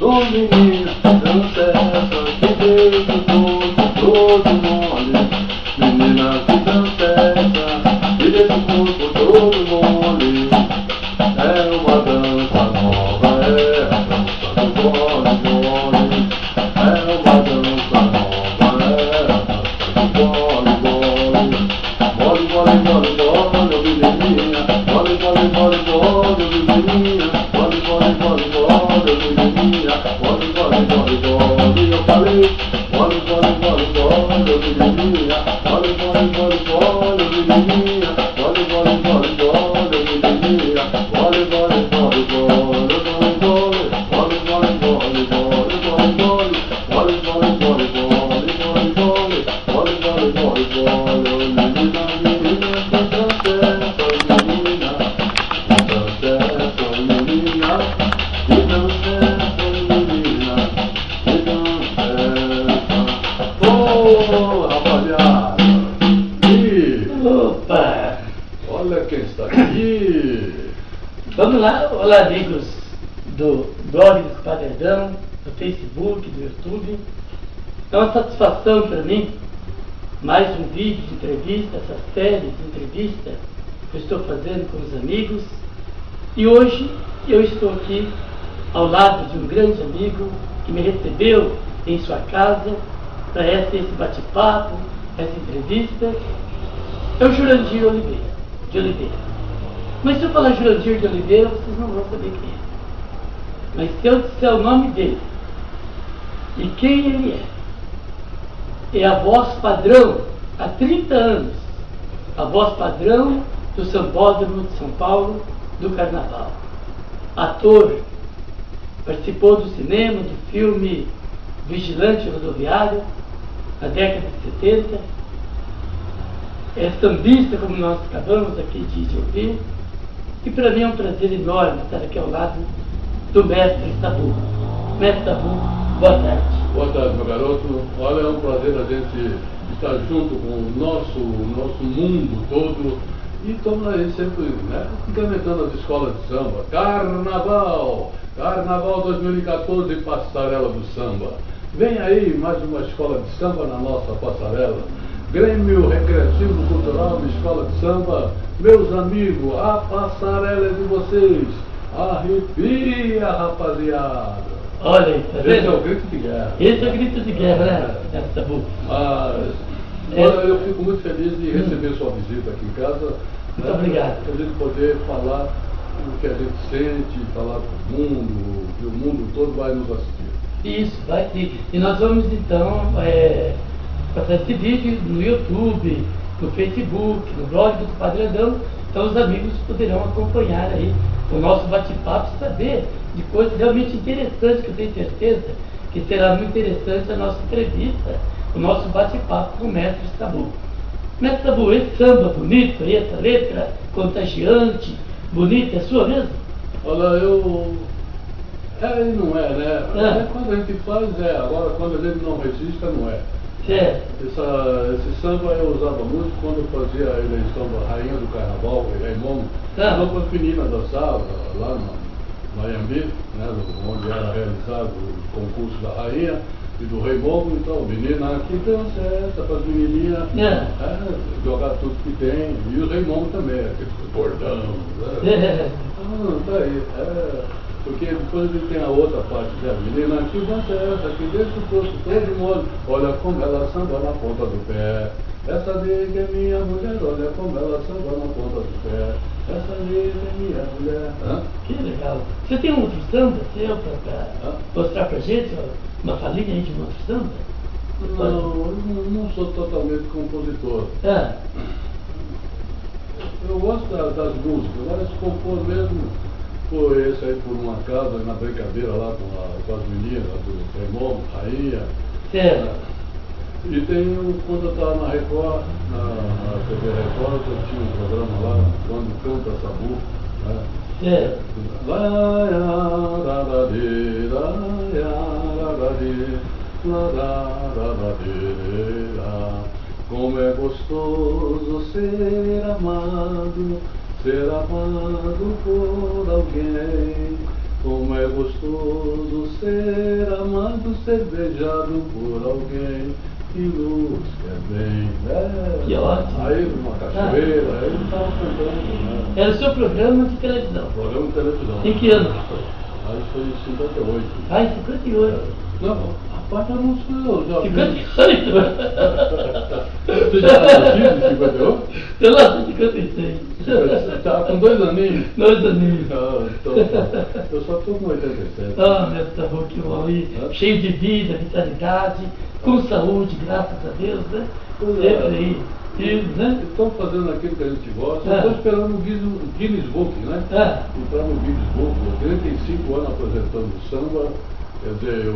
Ô menina, dança que beijo doce, todo mole. Menina que dança e deixa o corpo todo mole. É uma dança nova, é a dança do vole-vole. É uma dança nova, é a dança do vole-vole. Vole, vole, vole, vole, ô menininha. Vole, vole, vole, vole, ô menininha. Vole, vole, vole, vole, ô menininha. Vole, vole, vole, vole, eu falei. Vole, vole, vole, vole, ô menininha. Vole, vole, vole, vole, ô menininha. Vole, vole, vole, vole, ô menininha. Vole, vole, vole, vole, vole, vole. Vole, vole, vole, vole, vole, vole. Vole, vole, vole, vole, vole, vole. Vole, vole, vole, vole, ô menina, menina, dança, ô menina. Dança, ô menina. E dança, ô menina. E dança. Ô, rapaziada. E Opa! olha quem está aqui. Vamos lá, olá amigos do blog do Padre Adão, do Facebook, do YouTube. É uma satisfação para mim, mais um vídeo de entrevista, essa série de entrevistas que eu estou fazendo com os amigos. E hoje eu estou aqui ao lado de um grande amigo que me recebeu em sua casa para esse bate-papo, essa entrevista. É o Jurandir de Oliveira. Mas se eu falar Jurandir de Oliveira, vocês não vão saber quem é. Mas se eu disser o nome dele e quem ele é a voz padrão, há 30 anos, a voz padrão do Sambódromo de São Paulo, do Carnaval. Ator, participou do cinema, do filme Vigilante Rodoviário, na década de 70. É sambista, como nós acabamos aqui de ouvir. E para mim é um prazer enorme estar aqui ao lado do mestre Tabu. Mestre Tabu, boa tarde. Boa tarde, meu garoto. Olha, é um prazer a gente estar junto com o nosso mundo todo. E estamos aí sempre, né, implementando as escolas de samba. Carnaval 2014, Passarela do Samba. Vem aí mais uma escola de samba na nossa passarela. Grêmio Recreativo Cultural de Escola de Samba. Meus amigos, a passarela é de vocês. Arrepia, rapaziada. Olha aí, tá vendo? Esse é o grito de guerra. Esse é o grito de guerra, né, mestre Tabu? Olha, eu fico muito feliz de receber sua visita aqui em casa. Muito obrigado. Para a gente poder falar o que a gente sente, falar para o mundo, que o mundo todo vai nos assistir. Isso, vai sim. E nós vamos então passar esse vídeo no YouTube, no Facebook, no blog do Padre Adão. Então os amigos poderão acompanhar aí o nosso bate-papo e saber de coisas realmente interessantes, que eu tenho certeza que será muito interessante a nossa entrevista, o nosso bate-papo com o mestre Tabu. Mestre Tabu, esse samba bonito aí, essa letra contagiante, bonita, é sua mesmo? Olha, é e não é, né? É quando a gente faz, agora quando a gente não registra, não é. Certo. Esse samba eu usava muito quando eu fazia a eleição da Rainha do Carnaval, Raimundo. Quando as meninas dançavam lá no Miami, né, onde era realizado o concurso da Rainha e do Raimundo. Então, menina que dança essa, para as menininhas jogar tudo que tem. E o Raimundo também, aquele bordão. Né? Tá aí. Porque depois ele tem a outra parte dela. Menina, que dança é essa? Que deixa o corpo todo mole. Olha como ela samba na ponta do pé. Essa nega é minha mulher. Olha como ela samba na ponta do pé. Essa nega é minha mulher. Que legal. Você tem um outro samba seu para mostrar pra gente? Uma falinha aí de um outro samba? Não, não sou totalmente compositor. Eu gosto das músicas. Agora se compor mesmo. Foi esse aí por um acaso, na brincadeira lá com as meninas do Raimundo, Rainha. Certo. E tem quando eu estava na Record, na TV Record, eu tinha um programa lá, quando canta Sabu. Né? Certo. Como é gostoso ser amado por alguém. Como é gostoso ser amado, ser beijado por alguém que nos quer bem. Que ótimo. Aí numa cachoeira, aí ele estava cantando, né? Era o seu programa de televisão. Programa de televisão. Em que ano foi? Aí foi em 58. Ah, em 58. Não, rapaz, eu não sou eu. 58? Você já era nascido em 58? Eu nasci em 56. Você estava com 2 aninhos. 2 aninhos. Ah, então, eu só estou com 87. Ah, meu tá bom, que bom. E cheio de vida, vitalidade, com saúde, graças a Deus, né? Sempre aí. E, né? Estão fazendo aquilo que a gente gosta. Eu estou esperando o Guinness Book, né? Entrar no Guinness Book. 35 anos apresentando samba. Quer dizer, eu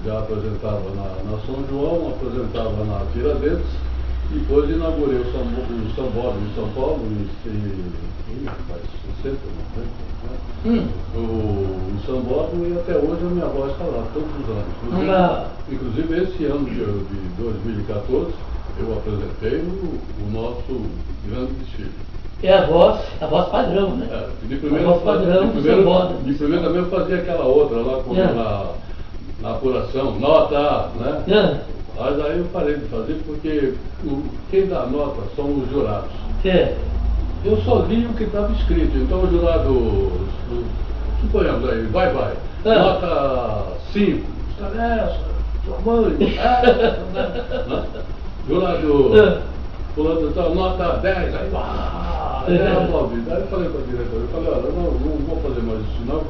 já apresentava na São João, apresentava na Tiradentes. Depois inaugurei o Sambódromo em São Paulo, em 60, né? O Sambódromo, e até hoje a minha voz está lá, todos os anos. Inclusive esse ano de 2014, eu apresentei o nosso grande desfile. É a voz padrão, né? De primeiro, a voz padrão do Sambódromo. De primeiro também eu fazia aquela outra lá, na apuração, nota, né? Mas aí eu parei de fazer porque quem dá nota são os jurados. Eu só li o que estava escrito. Então o jurado, suponhamos aí, vai. Nota 5. Essa, sua mãe. Jurado, fulano tal, nota 10. Aí, aplaudido. Aí eu falei para a diretora, eu falei, olha, não vou fazer mais isso não.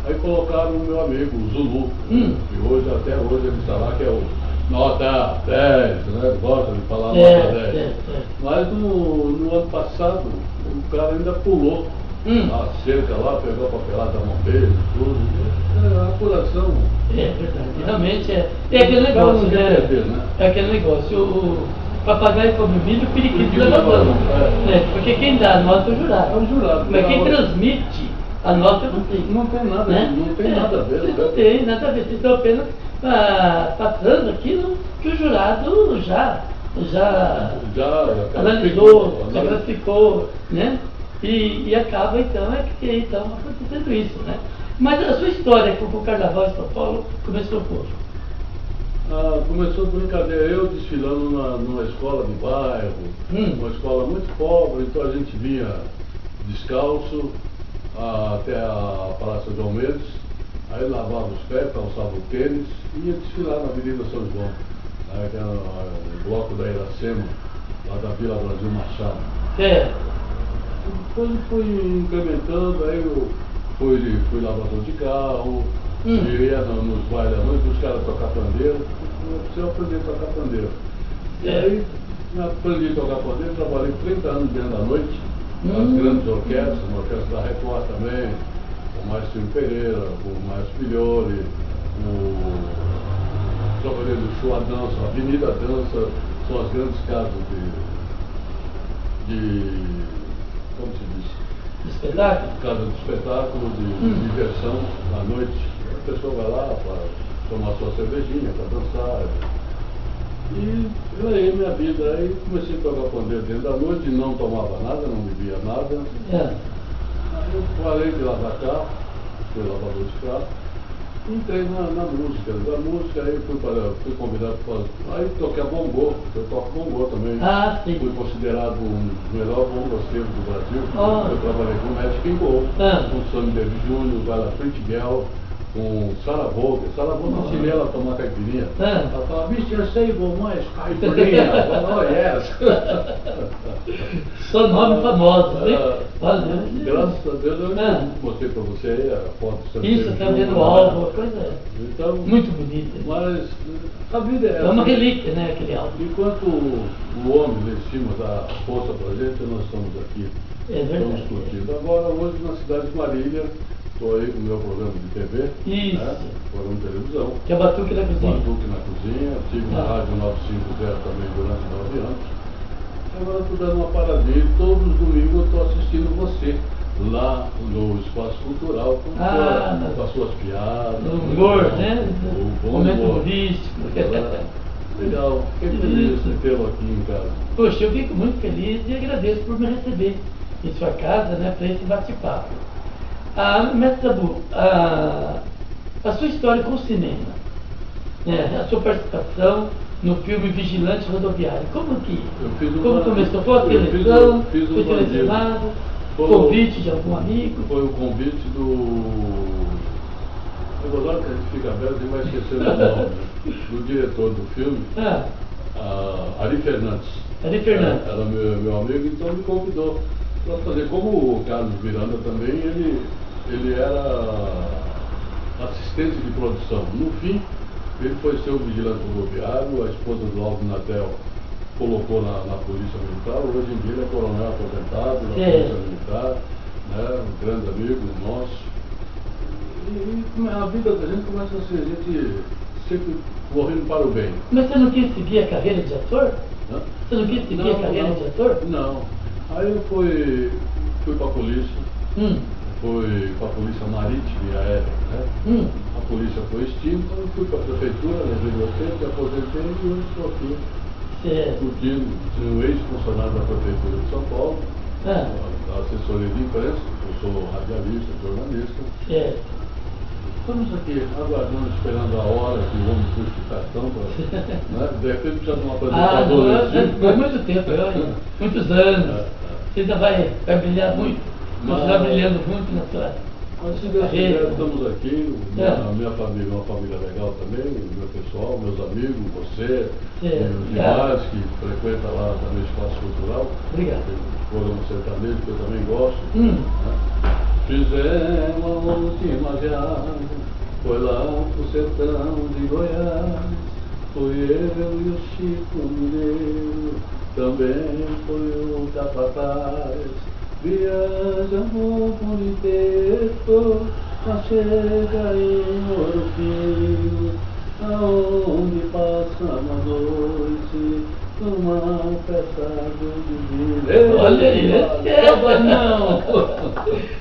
Aí colocaram o meu amigo, o Zulu, que até hoje ele está lá, que é o nota 10, né? Gosta de falar nota 10. Mas no ano passado, o cara ainda pulou a cerca lá, pegou a papelada da mão dele, tudo. É a apuração. É verdade, realmente é aquele negócio, né? É aquele negócio, o papagaio come milho, o periquito leva pano. Porque quem dá a nota é o jurado. É o jurado. Mas quem transmite a nota não tem. Não tem nada, né? Não tem nada a ver. Não tem nada a ver. Vocês estão apenas passando aquilo que o jurado já analisou, já classificou, né? E acaba então acontecendo isso, né? Mas a sua história com o Carnaval em São Paulo começou como? Começou brincadeira, eu desfilando numa escola de bairro, uma escola muito pobre, então a gente vinha descalço até a Palácio de Almeida, aí lavava os pés, calçava o tênis e ia desfilar na Avenida São João, que era o bloco da Iracema, lá da Vila Brasil Machado. Depois eu fui incrementando, aí eu fui lavador de carro, ia nos bailes à noite, os caras tocar pandeiro, eu precisava aprender a tocar pandeiro. E aí aprendi a tocar pandeiro, trabalhei 30 anos dentro da noite, nas grandes orquestras, na orquestra da Record também, com o Maestro Pereira, com o Maestro Filhori, trabalhei no Show a Dança, a Avenida Dança, são as grandes casas de como se diz? Espetáculo? Casa de espetáculo, de diversão à noite. A pessoa vai lá para tomar sua cervejinha, para dançar. E eu ganhei minha vida. Aí comecei a tocar pandeiro dentro da noite, não tomava nada, não bebia nada. Aí eu parei de lavar carro, fui lavador de carro. Entrei na música, aí fui convidado para aí tocar bongô, eu toco bongô também. Sim. Fui considerado um dos melhores bongoceiros do Brasil. Eu trabalhei com o Magic Go, com Sammy Davis Jr., o Gala Fritgel, com Sarah Vaughan. Sarah Vaughan ensinei ela a tomar caipirinha. Ela falava, bicho, eu sei, vou mais caipirinha. Só nome famoso, hein? Valeu. Graças a Deus eu mostrei para você aí a foto do Sammy Isso, está vendo o álbum, coisa então, muito bonita. Mas a vida é uma relíquia, né, aquele álbum. Enquanto o homem lá em cima dá força para a gente, nós estamos aqui. Estamos curtindo. Agora, hoje na cidade de Marília, estou aí com o meu programa de TV. Isso. Programa de televisão. Que é Batuque na Cozinha. Batuque na Cozinha. Estive na Rádio 950 também durante 9 anos. Agora estou dando uma paradinha e todos os domingos eu estou assistindo você lá no Espaço Cultural com as suas piadas. O humor, né? O momento humorístico. Legal, fiquei feliz de tê-lo aqui em casa. Poxa, eu fico muito feliz e agradeço por me receber em sua casa, né, para esse bate-papo. Mestre Tabu, a sua história com o cinema, né, a sua participação no filme Vigilante Rodoviário, como começou? Foi a seleção? Foi selecionado? Convite de algum amigo? Foi o convite do... Agora que a gente fica velho, a gente vai esquecer o nome, do diretor do filme, Ari Fernandes. Ari Fernandes. Era meu amigo, então me convidou para fazer. Como o Carlos Miranda também, ele era assistente de produção. No fim, ele foi ser o vigilante rodoviário, a esposa do Aldo Natel colocou na Polícia Militar. Hoje em dia ele é coronel aposentado da Polícia Militar, né, um grande amigo nosso. E a vida da gente começa assim, a gente sempre correndo para o bem. Mas você não quis seguir a carreira de ator? Hã? Você não quis seguir a carreira de ator? Não. Aí eu fui para a polícia, fui para a Polícia Marítima e Aérea, né? A polícia foi extinta, eu fui para a prefeitura, levei meu tempo, aposentei e hoje estou aqui. Curtindo, sou ex-funcionário da Prefeitura de São Paulo, da assessoria de imprensa, eu sou radialista, jornalista. Estamos aqui aguardando, esperando a hora que o homem puxe o cartão, né? De repente precisa de um apresentador. Foi muito tempo, muitos anos. Você ainda vai brilhar muito, continuar brilhando muito na sua carreira. Estamos aqui, a minha família é uma família legal também, o meu pessoal, meus amigos, você, os demais que frequenta lá também o Espaço Cultural. Obrigado. O programa sertanejo que eu também gosto. Né? Fizemos a última viagem, foi lá pro sertão de Goiás. Fui eu e o Chico Mineiro, também foi o Capataz. Viajamos o mundo inteiro, a chega em Ouro Fino, aonde passamos a noite numa festa de vinho. Olha,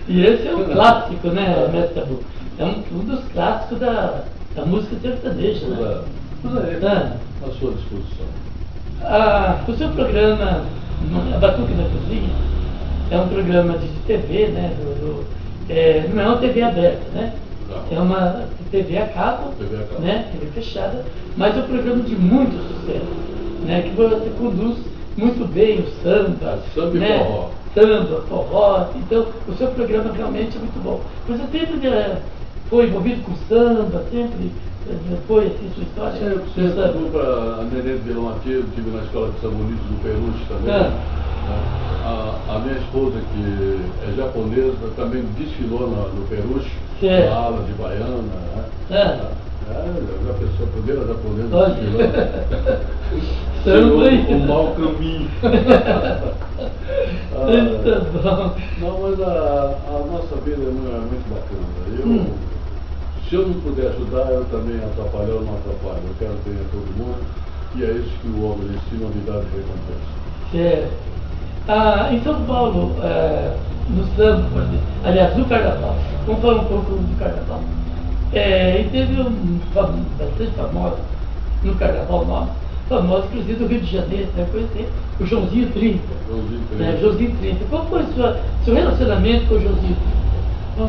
e esse é um clássico, né, Mestre Tabu? É um dos clássicos da música sertaneja, né? À sua disposição. O seu programa, A Batuque da Cozinha, é um programa de TV, né? Não é uma TV aberta, né? É uma TV a cabo, né? TV fechada, mas é um programa de muito sucesso, né? Que você conduz muito bem o samba, né? Forró. Samba, forró. Então, o seu programa realmente é muito bom. Você sempre foi envolvido com samba, sempre foi assim sua história? Sempre fui para a Nenê de Vila Matilde, estive na escola de São Bonito do Peruche também. A minha esposa, que é japonesa, também desfilou no Peruche, na ala de baiana. Já pensou, a primeira japonesa desfilando. O mau caminho. Não, mas a nossa vida é muito bacana. Se eu não puder ajudar, eu também atrapalhar, eu não atrapalho. Eu quero bem a todo mundo, e é isso que o homem ensina, me dá de recompensa. Em São Paulo, no samba, aliás, no Carnaval, vamos falar um pouco do Carnaval. E teve bastante famoso no Carnaval nosso, famoso inclusive do Rio de Janeiro, né? Conhecer o Joãozinho 30. Joãozinho 30. Qual foi o seu relacionamento com o Joãozinho 30?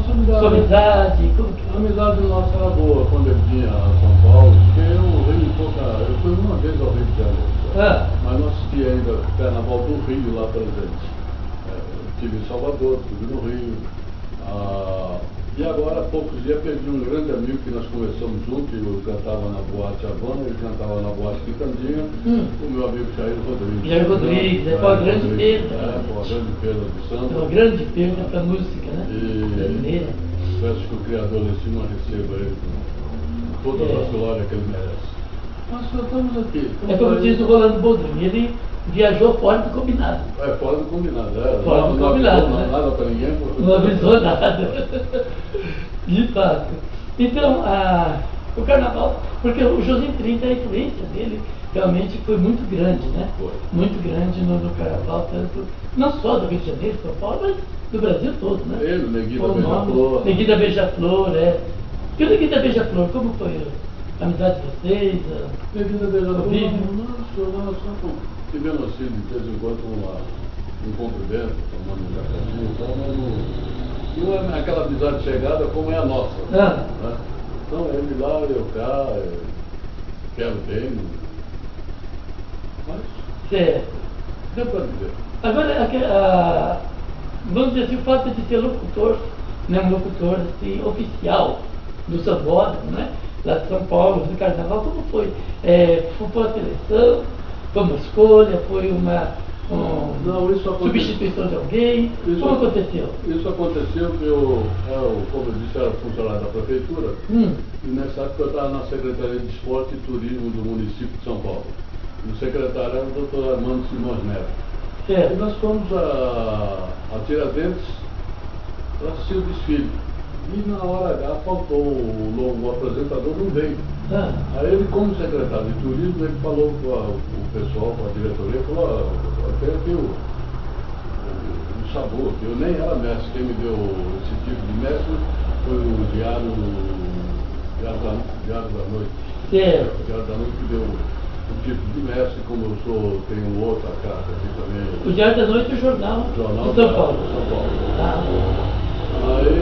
Sua amizade? A amizade nossa era boa quando ele vinha a São Paulo, porque eu fui uma vez ao Rio de Janeiro. Mas não assisti ainda o Carnaval do Rio lá presente. Estive em Salvador, estive no Rio. E agora, há poucos dias, perdi um grande amigo que nós conversamos juntos. Eu cantava na Boate Havana, ele cantava na Boate Quitandinha. O meu amigo Jair Rodrigues. Jair Rodrigues, foi uma grande perda. Foi uma grande perda de samba. Foi uma grande perda para a música, né? Brasileira. Peço que o Criador lá em cima receba ele com toda a glória que ele merece. Mas só estamos aqui. Como diz o Rolando Boldrin, ele viajou fora do combinado. Fora do combinado. Fora do combinado, não né? Nada para ninguém. Não avisou nada. De fato. Então, o Carnaval, porque o Joãozinho 30, a influência dele realmente foi muito grande, né? Muito grande no Carnaval, tanto, não só do Rio de Janeiro, São Paulo, mas do Brasil todo, né? Ele, Neguinho da Beija-Flor. Neguinho da Beija-Flor, E o Neguinho da Beija-Flor, como foi a amizade de vocês? Neguinho da Beija-Flor, nós tivemos assim, de vez em quando, um cumprimento, tomando um cafezinho e tal, mas E aquela amizade chegada como é a nossa. Ah. Né? Então ele lá, eu cá, quero bem. Mas Certo. deu para dizer. Agora, vamos dizer assim, o fato de ser locutor, né, um locutor assim, oficial do sambódromo, né? Lá de São Paulo, do Carnaval, como foi? Foi uma seleção, foi uma escolha, foi uma Não, isso substituição de alguém? Como aconteceu? Isso aconteceu que como eu disse, era funcionário da prefeitura, e nessa época eu estava na Secretaria de Esporte e Turismo do município de São Paulo. E o secretário era o doutor Armando Simões Neto. Certo. E nós fomos a Tiradentes para assistir o desfile. E na hora H faltou o apresentador, não veio. Aí ele, como secretário de turismo, ele falou com o pessoal, com a diretoria, falou, tem aqui o sabor, que eu nem era mestre, quem me deu esse tipo de mestre foi o Diário da Noite. Certo. O Diário da Noite que deu o tipo de mestre, como eu tenho outra carta aqui também. O Diário da Noite e o Jornal de São Paulo. Aí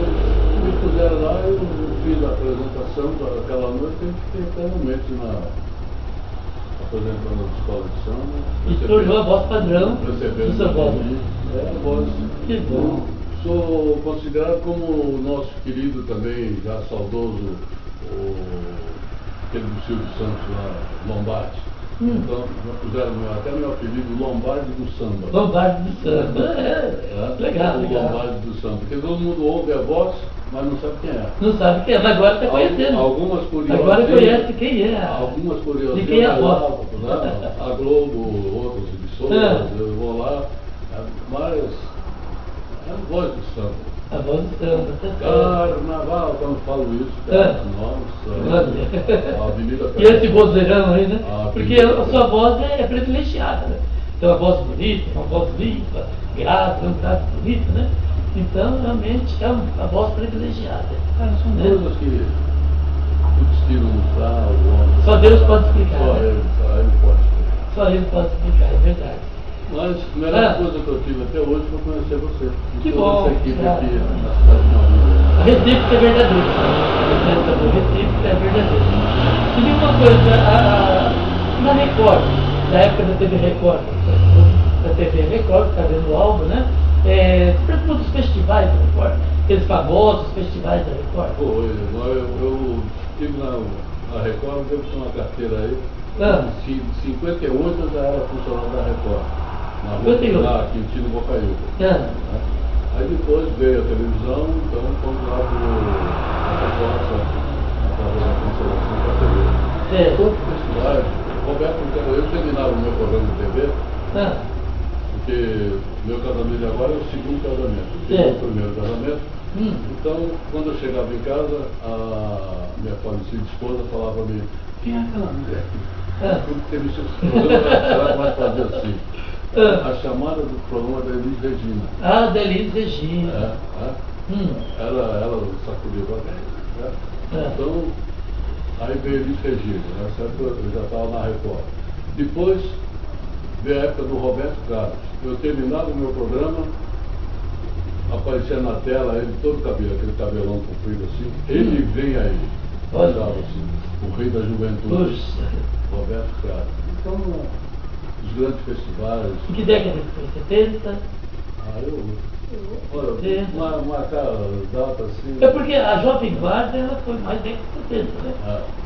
me puseram lá, eu fiz a apresentação daquela noite e fiquei eternamente apresentando a escola de samba. E tornou a voz padrão do São Paulo. A voz. Que bom. Sou considerado como o nosso querido também, já saudoso, aquele do Silvio Santos lá, Lombardi. Então, puseram até meu apelido Lombardi do Samba. Lombardi do Samba, legal, legal. Lombardi do Samba, porque todo mundo ouve a voz, mas não sabe quem é. Não sabe quem é, mas agora está conhecendo. Algumas curiosas. Agora conhece quem é. Algumas curiosas. De quem é a voz. A Globo, outras emissoras, eu vou lá, mas é a voz do samba. A voz do samba, tá certo. Carnaval, quando falo isso, nossa, a Avenida E esse vozeirão aí, né? Ah, Porque a sua voz é privilegiada, né? Tem uma voz bonita, uma voz limpa, grave, um grave bonito, né? Então, realmente, é uma voz privilegiada. São coisas que o destino nos dá, o homem. Só Deus pode explicar. Só né? ele pode explicar. Só ele pode explicar, é verdade. Mas a melhor coisa que eu tive até hoje foi conhecer você. Que toda bom, essa equipe claro. aqui na cidade de Maurício. A recíproca é verdadeira. A recíproca é verdadeira. E diga uma coisa, na Record, na época da TV Record, da TV Record, que está vendo o álbum, né? Você participou dos festivais da Record, aqueles famosos festivais da Record? Eu estive na Record, devo ter uma carteira aí. Em 58 eu já era funcionário da Record. Na Quintino Bocaiúva. Aí depois veio a televisão, então fomos lá para a Record, através da Consolação para a TV. Todos os festivais, Roberto, eu terminava o meu programa de TV, porque meu casamento de agora é o segundo casamento. Eu tive o primeiro casamento. Então, quando eu chegava em casa, a minha falecida esposa falava para mim, quem é aquela mulher aqui? Porque teve esse programa, ela vai fazer assim. A chamada do programa da Elis Regina. Da Elis Regina. Ela sacudiu pra Então, aí veio Elis Regina. Nessa época eu já estava na Record. Depois veio a época do Roberto Carlos. Eu terminava o meu programa, aparecia na tela ele todo cabelo, aquele cabelão comprido assim. Ele vem aí. Olhava assim, o rei da juventude. Roberto Carlos. Então, os grandes festivais. Em que década foi? 70? Olha, marcar data assim. É porque a Jovem Guarda ela foi mais década de 70, né?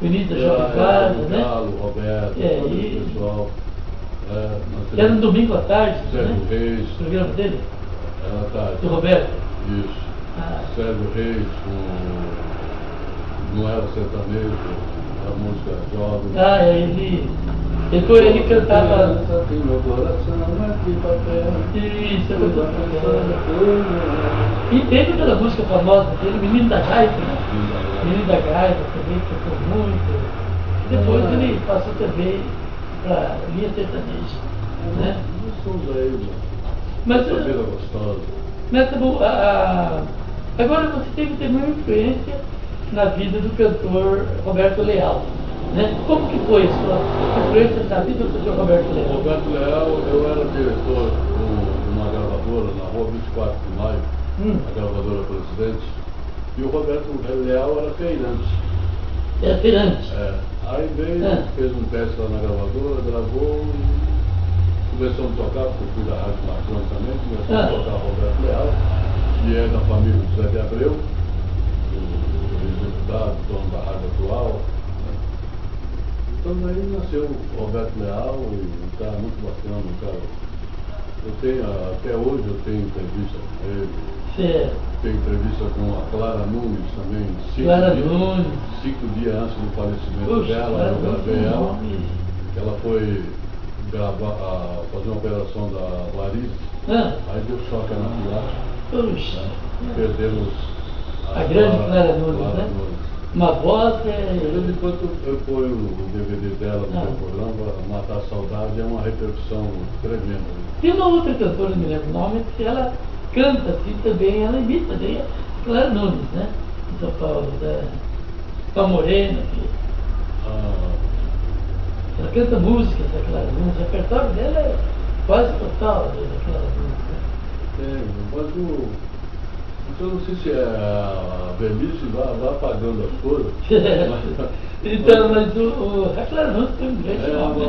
O início da Jovem Guarda, né? Galo, Roberto, todo o pessoal. Era no domingo à tarde, Sérgio né? Reis. O programa dele? Era à tarde. Do Roberto? Isso. Sérgio Reis, não era sertanejo, a música jovem. Ele cantava. Tem meu coração aqui papel. Isso, e teve aquela música famosa dele, Menino da Gaita, né? Menino da Gaita também, que tocou muito. E depois ele passou também para linha sertaneja, né? Mas agora você teve também uma influência na vida do cantor Roberto Leal, né? Como que foi a sua influência na vida do Sr. Roberto Leal? Roberto Leal, eu era diretor de uma gravadora na rua 24 de Maio, a gravadora Presidente, e o Roberto Leal era feirante. Era feirante? É. Aí veio, fez um teste lá na gravadora, gravou e começamos a tocar, porque eu fui da Rádio Marconi também, começamos a tocar Roberto Leal, que é da família do José de Abreu, o ex-deputado, dono da rádio atual. Então aí nasceu o Roberto Leal, e um cara muito bacana, um cara. Eu tenho, até hoje eu tenho entrevista com ele. Certo. Tenho entrevista com a Clara Nunes também, Nunes. 5 dias antes do falecimento Puxa, dela, eu gravei ela. nome. Ela foi fazer uma operação da varize, aí deu choque anafilático. Puxa. Perdemos A grande Clara Nunes, né? Nunes. Uma voz De vez em quando eu ponho o DVD dela no meu programa, Matar a Saudade, é uma repercussão tremenda. Tem uma outra cantora, não me lembro o nome, que ela canta assim também, ela imita bem a Clara Nunes, né? Em São Paulo, da Morena, ela canta músicas da Clara Nunes, o repertório dela é quase total da Clara Nunes, né? Mas eu não sei se é a velhice vai apagando as coisas. Então, mas a Clara Nunes tem um grande nome,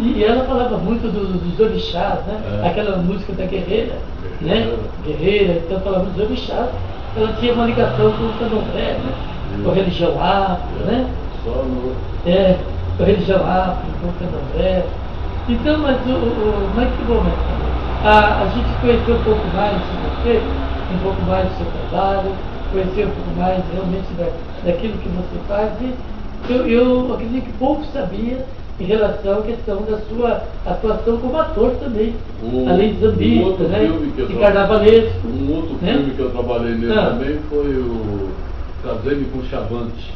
E ela falava muito dos orixás, né? Aquela música da Guerreira, né? Guerreira, então falava dos orixás. Ela tinha uma ligação com o candomblé, né? Com a religião afro, né? Com a religião afro, com o candomblé. Então, mas que bom, a gente conheceu um pouco mais de você, um pouco mais do seu trabalho, conhecer um pouco mais realmente daquilo que você faz. E eu acredito que pouco sabia em relação à questão da sua atuação como ator também, além de Zambita, né? De carnavalesco. Um outro filme que eu trabalhei nele também foi o Casei-me com Chavante,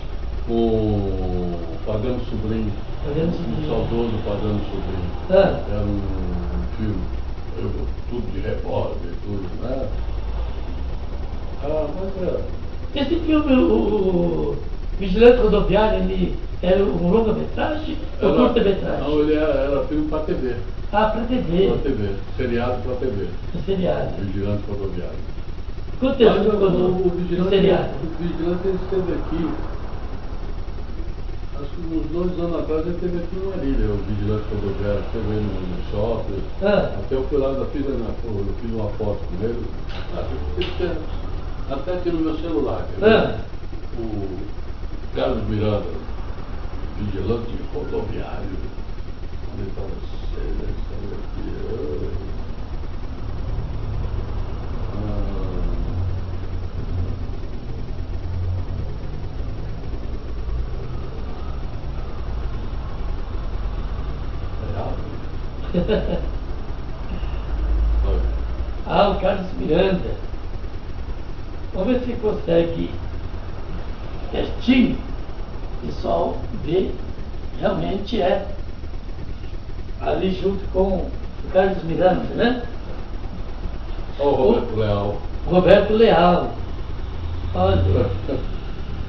com o Pagano Sobrinho. Um saudoso Pagano Sobrinho. Era um filme, tudo de repórter, tudo, né? Mas era. Esse filme, o Vigilante Rodoviário, ele era um longa-metragem ou curta-metragem? Não, ele era filme para TV. Para TV. Para TV, seriado para TV. Seriado. Vigilante Rodoviário. Quanto tempo ficou no seriado? O Vigilante esteve aqui. Acho que uns 2 anos atrás ele esteve aqui em Marília, o Vigilante Rodoviário, esteve aí no shopping. Até eu fui lá, eu fiz uma foto com ele. Até aqui no meu celular. O Carlos Miranda, Vigilante Rodoviário. Onde ele estava aqui. O Carlos Miranda. Vamos ver se consegue pertinho. O pessoal vê, realmente é ali junto com o Carlos Miranda, né? O Roberto Leal. Roberto Leal. Olha,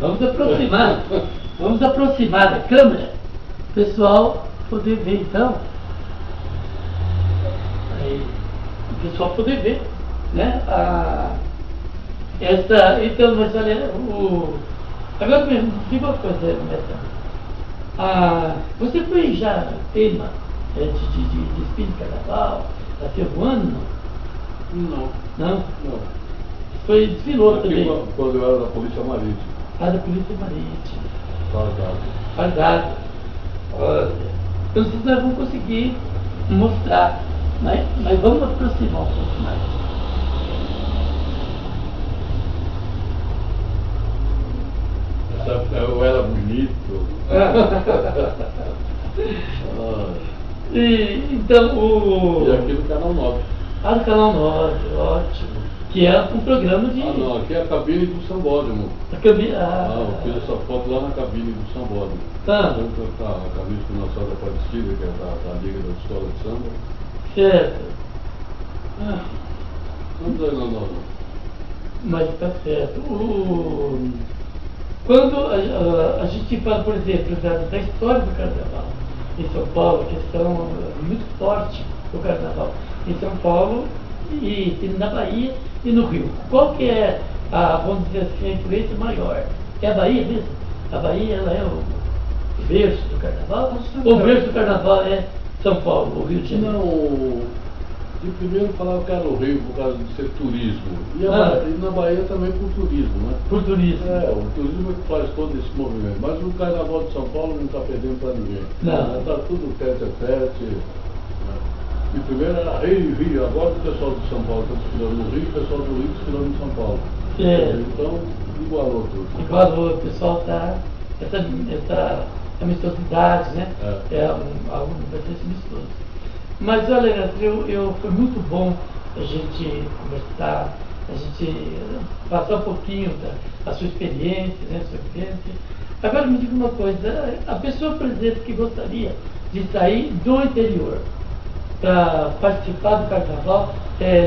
vamos aproximar da câmera, o pessoal poder ver então. O pessoal poder ver, né? Então, mas olha, agora mesmo, diga uma coisa, você foi já tema de espírito de carnaval, há um ano? Não. Não? Não. Foi desfilou também. Quando eu era da Polícia Marítima. Da Polícia Marítima. Fardado. Olha, então vocês não vão conseguir mostrar, né? Mas vamos aproximar um pouco mais. Eu era bonito. Então E aqui no Canal 9. No Canal 9, ótimo. Que é um programa de. Não, aqui é a cabine do Sambódromo. A cabine. Eu fiz essa foto lá na cabine do Sambódromo. A cabine de Nossa Senhora Aparecida, que é da Liga da Escola de Samba. Certo. Não. Mas está certo. Quando a gente fala, por exemplo, da história do carnaval, em São Paulo, a questão muito forte do carnaval em São Paulo e na Bahia e no Rio. Qual que é vamos dizer assim, a influência maior? É a Bahia mesmo? A Bahia ela é o berço do carnaval? Ou o berço do carnaval é São Paulo, o Rio de Janeiro? Não, de primeiro falava que era o Rio por causa de ser turismo. E na Bahia também por turismo, né? Por turismo. O turismo é que faz todo esse movimento. Mas o Carnaval de São Paulo não está perdendo para ninguém. Não. Está tudo tete a tete. Né? E primeiro era Rio, agora o pessoal de São Paulo está desfilando no Rio, o pessoal do Rio desfilando em São Paulo. Então, igualou tudo. Igualou, o pessoal está. Essa amistosidade, né? Algo bastante amistoso. Mas olha, foi muito bom a gente conversar, a gente passar um pouquinho da sua experiência, né? Sua vivência. Agora me diga uma coisa, a pessoa, por exemplo, que gostaria de sair do interior para participar do carnaval,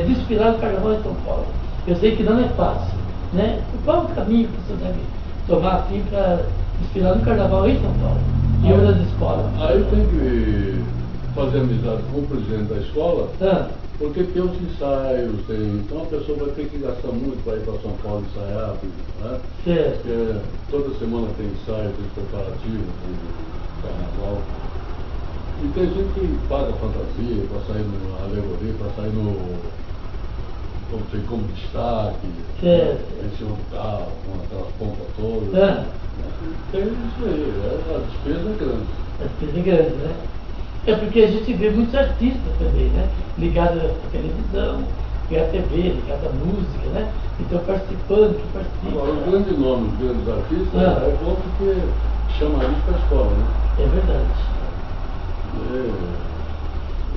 desfilar no carnaval em São Paulo. Eu sei que não é fácil, né? Qual o caminho que você deve tomar assim para desfilar no carnaval em São Paulo? E outras escolas? Aí tem que fazer amizade com o presidente da escola, porque tem os ensaios, então a pessoa vai ter que gastar muito para ir para São Paulo ensaiar, né? Certo. Porque toda semana tem ensaio, tem preparativo do carnaval. E tem gente que paga fantasia para sair na alegoria, para sair como destaque, em cima do carro, com aquelas pompas todas. Tem isso aí, a despesa é grande. A despesa é grande, né? É porque a gente vê muitos artistas também, né? Ligados à televisão, ligados à TV, ligados à música, né? Então participando, que participam. Agora, o grande nome, os grandes artistas, é bom porque chama isso para a escola, né? É verdade.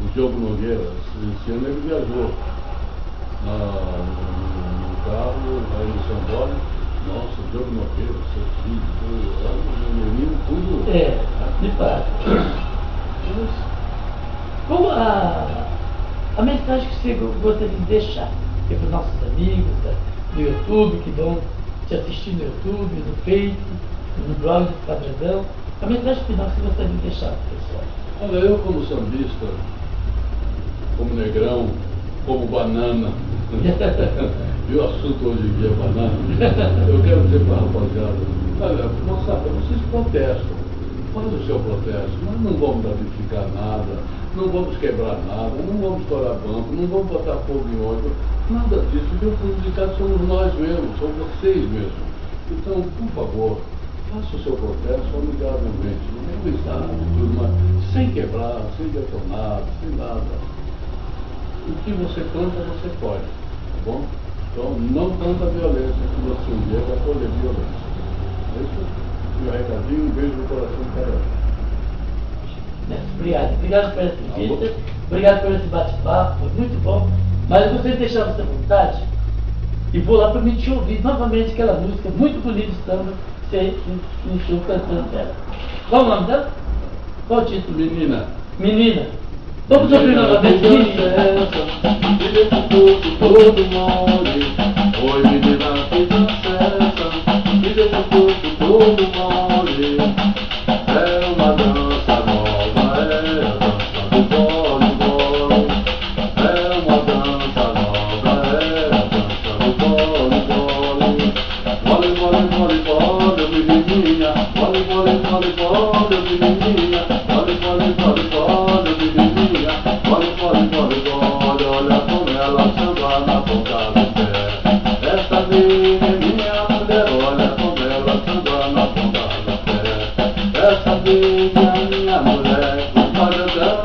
O Diogo Nogueira, esse ano ele viajou no carro, aí em São Paulo. Nossa, o Diogo Nogueira, seu filho, o menino, tudo. De fato. Qual a mensagem que você gostaria de deixar para os nossos amigos do YouTube, que vão te assistir no YouTube, no Face, no blog do Quadradão? A mensagem final que você gostaria de deixar para o pessoal? Olha, eu como sambista, como negrão, como banana, e o assunto hoje em dia é banana, eu quero dizer para a rapaziada, olha, moçada, vocês protestam, fazem o seu protesto, mas não vamos danificar nada, não vamos quebrar nada, não vamos estourar banco, não vamos botar fogo em óleo, nada disso, porque os prejudicados somos nós mesmos, são vocês mesmos. Então, por favor, faça o seu protesto amigavelmente, não tem estar tudo, mas sem quebrar, sem detonar, sem nada. O que você canta, você pode, tá bom? Então, não tanta violência, que você um dia vai colher violência. Esse é o meu recadinho, um beijo no coração de cada um. Obrigado. Obrigado por essa entrevista, obrigado por esse bate-papo, foi muito bom. Mas eu gostaria de deixar você à vontade e vou lá para me te ouvir novamente aquela música muito bonita de samba que você iniciou cantando dela. Qual o nome dela? Qual o título? Menina. Menina. Vamos ouvir novamente, menina. Todo mole, oi menina que dança, me deixa o corpo todo mole. É uma dança nova, é a dança do vole-vole. É uma dança nova, é a dança do vole-vole. Vole, menininha, vole, menininha, vole, menininha, vole, olha como ela samba na ponta do pé. Essa minha mulher, olha como ela samba na ponta do pé. Essa minha mulher, com paredão,